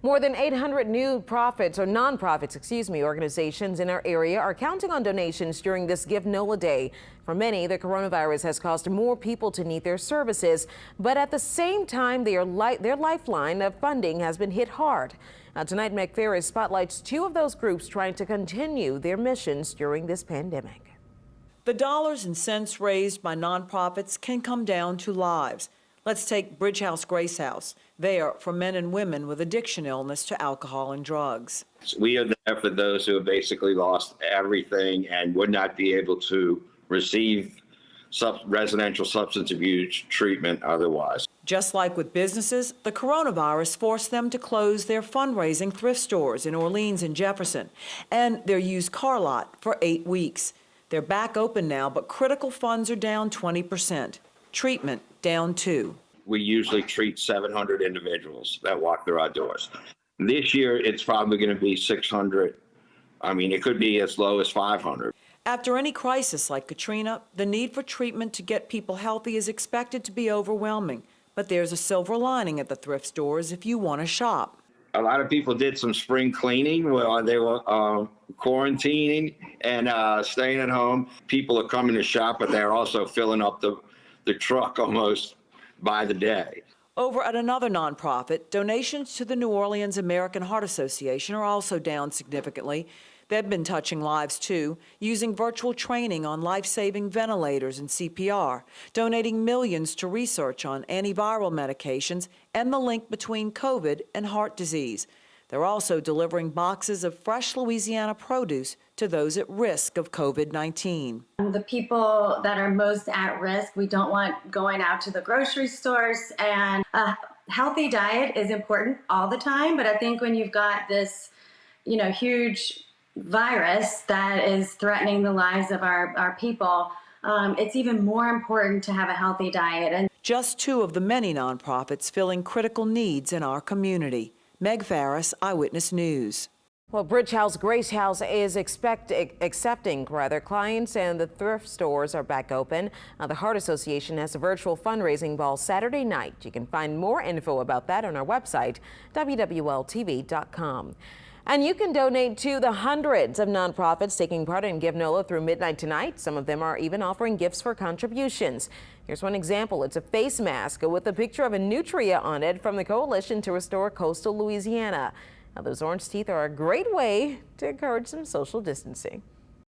More than 800 nonprofits, organizations in our area are counting on donations during this Give NOLA Day. For many, the coronavirus has caused more people to need their services, but at the same time, their lifeline of funding has been hit hard. Now, tonight, Meg Ferris spotlights two of those groups trying to continue their missions during this pandemic. The dollars and cents raised by nonprofits can come down to lives. Let's take Bridge House Grace House. They are for men and women with addiction illness to alcohol and drugs. We are there for those who have basically lost everything and would not be able to receive residential substance abuse treatment otherwise. Just like with businesses, the coronavirus forced them to close their fundraising thrift stores in Orleans and Jefferson and their used car lot for 8 weeks. They're back open now, but critical funds are down 20%. Treatment down 2%. We usually treat 700 individuals that walk through our doors. This year, it's probably going to be 600. I mean, it could be as low as 500. After any crisis like Katrina, the need for treatment to get people healthy is expected to be overwhelming. But there's a silver lining at the thrift stores if you want to shop. A lot of people did some spring cleaning while they were quarantining and staying at home. People are coming to shop, but they're also filling up the truck almost by the day. Over at another nonprofit, donations to the New Orleans American Heart Association are also down significantly. They've been touching lives too, using virtual training on life-saving ventilators and CPR, donating millions to research on antiviral medications and the link between COVID and heart disease. They're also delivering boxes of fresh Louisiana produce to those at risk of COVID-19. The people that are most at risk, we don't want going out to the grocery stores, and a healthy diet is important all the time, but I think when you've got this, huge virus that is threatening the lives of our people, it's even more important to have a healthy diet. And just two of the many nonprofits filling critical needs in our community. Meg Ferris, Eyewitness News. Well, Bridge House Grace House is accepting clients, and the thrift stores are back open. The Heart Association has a virtual fundraising ball Saturday night. You can find more info about that on our website, wwltv.com. And you can donate to the hundreds of nonprofits taking part in Give NOLA through midnight tonight. Some of them are even offering gifts for contributions. Here's one example. It's a face mask with a picture of a nutria on it from the Coalition to Restore Coastal Louisiana. Now, those orange teeth are a great way to encourage some social distancing.